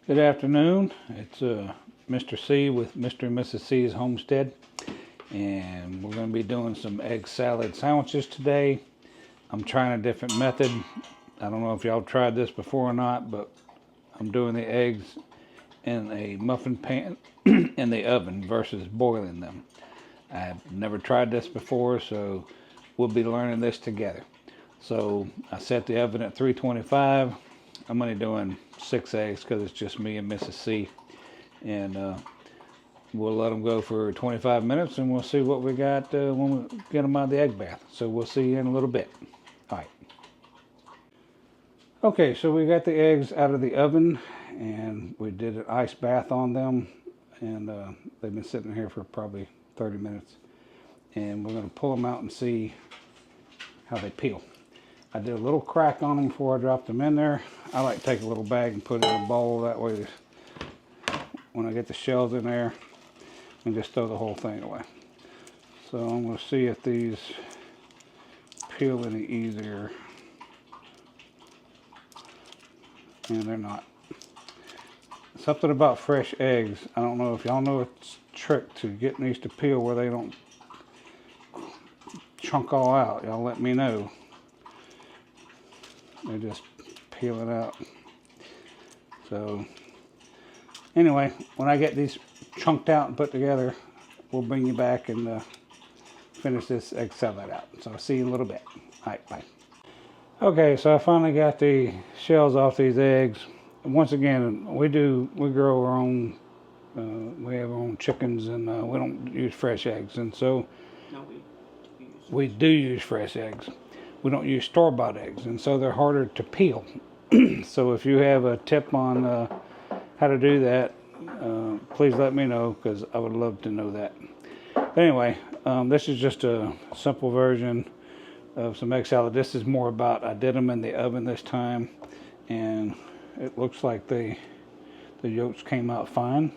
Good afternoon. It's Mr. C with Mr. and Mrs. C's Homestead, and we're going to be doing some egg salad sandwiches today. I'm trying a different method. I don't know if y'all tried this before or not, but I'm doing the eggs in a muffin pan in the oven versus boiling them. I've never tried this before, so we'll be learning this together. So I set the oven at 325. I'm only doing 6 eggs because it's just me and Mrs. C. And we'll let them go for 25 minutes and we'll see what we got when we get them out of the egg bath. So we'll see you in a little bit. All right. Okay, so we got the eggs out of the oven and we did an ice bath on them. And they've been sitting here for probably 30 minutes. And we're going to pull them out and see how they peel. I did a little crack on them before I dropped them in there. I like to take a little bag and put it in a bowl. That way, when I get the shells in there, I can just throw the whole thing away. So I'm going to see if these peel any easier. And they're not. Something about fresh eggs. I don't know if y'all know a trick to getting these to peel where they don't chunk all out. Y'all let me know. They just peel it out. So anyway, when I get these chunked out and put together, we'll bring you back and finish this egg salad out. So I'll see you in a little bit. All right, bye. Okay, so I finally got the shells off these eggs. Once again, we grow our own. We have our own chickens, and we don't use fresh eggs. And so we do use fresh eggs. We don't use store-bought eggs, and so they're harder to peel. So if you have a tip on how to do that, please let me know, because I would love to know that. But anyway, this is just a simple version of some egg salad. This is more about, I did them in the oven this time, and it looks like the yolks came out fine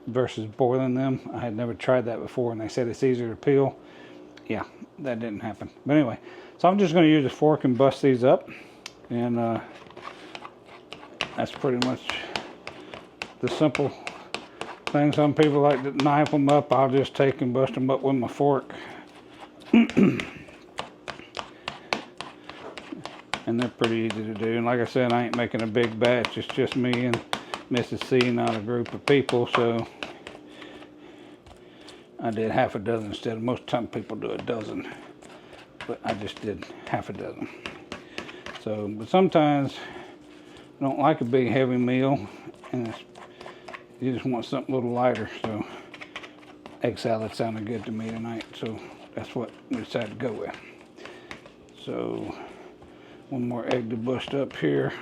versus boiling them. I had never tried that before, and they said it's easier to peel. Yeah, that didn't happen. But anyway, so I'm just going to use a fork and bust these up, and that's pretty much the simple thing. Some people like to knife them up. I'll just take and bust them up with my fork. And they're pretty easy to do. And like I said, I ain't making a big batch. It's just me and Mrs. C, not a group of people. So I did half a dozen instead of most time people do a dozen. But I just did half a dozen. So, but sometimes I don't like a big heavy meal, and you just want something a little lighter. So egg salad sounded good to me tonight, so that's what we decided to go with. So one more egg to bust up here.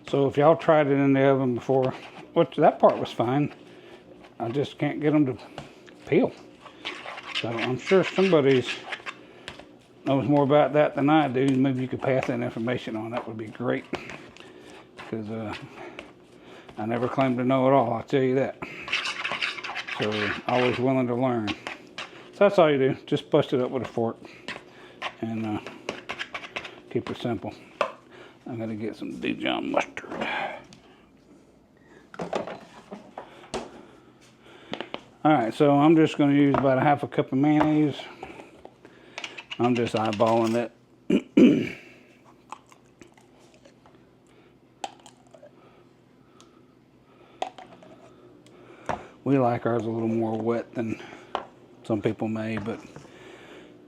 So if y'all tried it in the oven before, which that part was fine, I just can't get them to peel. So I'm sure somebody knows more about that than I do. Maybe you could pass that information on. That would be great. Because I never claim to know it all, I'll tell you that. So always willing to learn. So that's all you do. Just bust it up with a fork. And keep it simple. I'm going to get some Dijon mustard. Alright, so I'm just going to use about a half a cup of mayonnaise. I'm just eyeballing it. We like ours a little more wet than some people may, but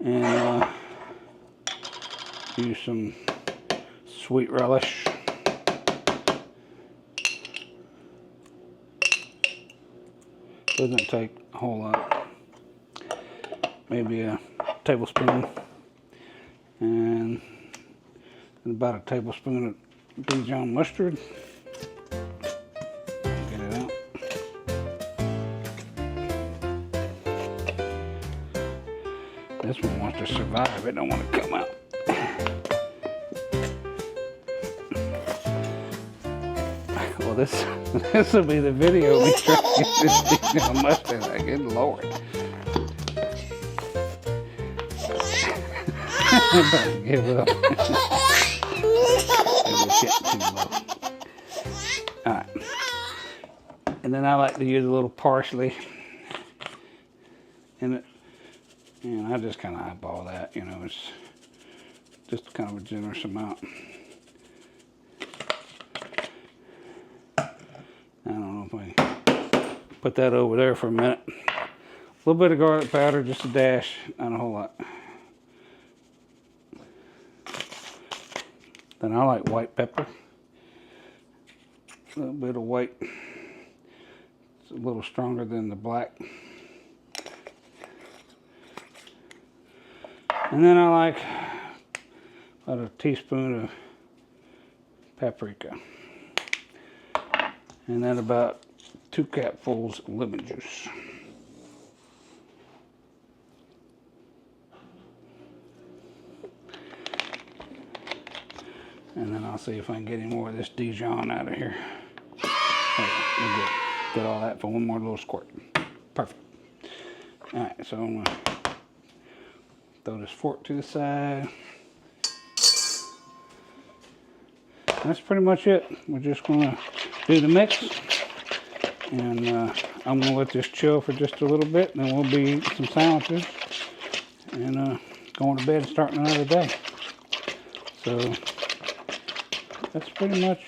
and use some sweet relish. Doesn't take a whole lot. Maybe a tablespoon. And about a tablespoon of Dijon mustard. Get it out. This one wants to survive. It don't want to come out. Well, this will be the video we try to get this Dijon mustard. Good Lord. Give up. getting too low. All right. And then I like to use a little parsley in it. And I just kind of eyeball that, you know, it's just kind of a generous amount. I don't know if I can put that over there for a minute. A little bit of garlic powder, just a dash, not a whole lot. Then I like white pepper. A little bit of white. It's a little stronger than the black. And then I like about a teaspoon of paprika. And then about 2 capfuls of lemon juice. And then I'll see if I can get any more of this Dijon out of here. Okay, we're good. Get all that for one more little squirt. Perfect. All right, so I'm gonna throw this fork to the side. That's pretty much it. We're just gonna do the mix. And I'm gonna let this chill for just a little bit, and then we'll be eating some sandwiches and going to bed and starting another day. So that's pretty much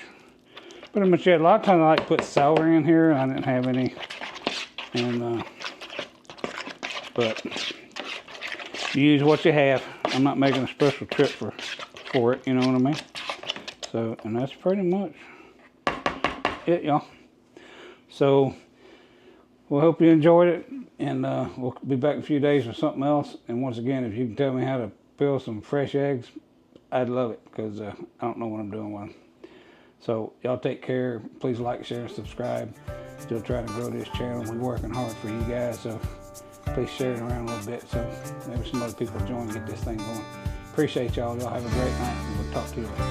it. A lot of times I like to put celery in here. I didn't have any, and but you use what you have. I'm not making a special trip for it. You know what I mean? So, and that's pretty much it, y'all. So we hope you enjoyed it, and we'll be back in a few days with something else. And once again, if you can tell me how to peel some fresh eggs, I'd love it, because I don't know what I'm doing with them. So y'all take care. Please like, share, and subscribe. Still trying to grow this channel. We're working hard for you guys, so please share it around a little bit so maybe some other people join and get this thing going. Appreciate y'all. Y'all have a great night, and we'll talk to you later.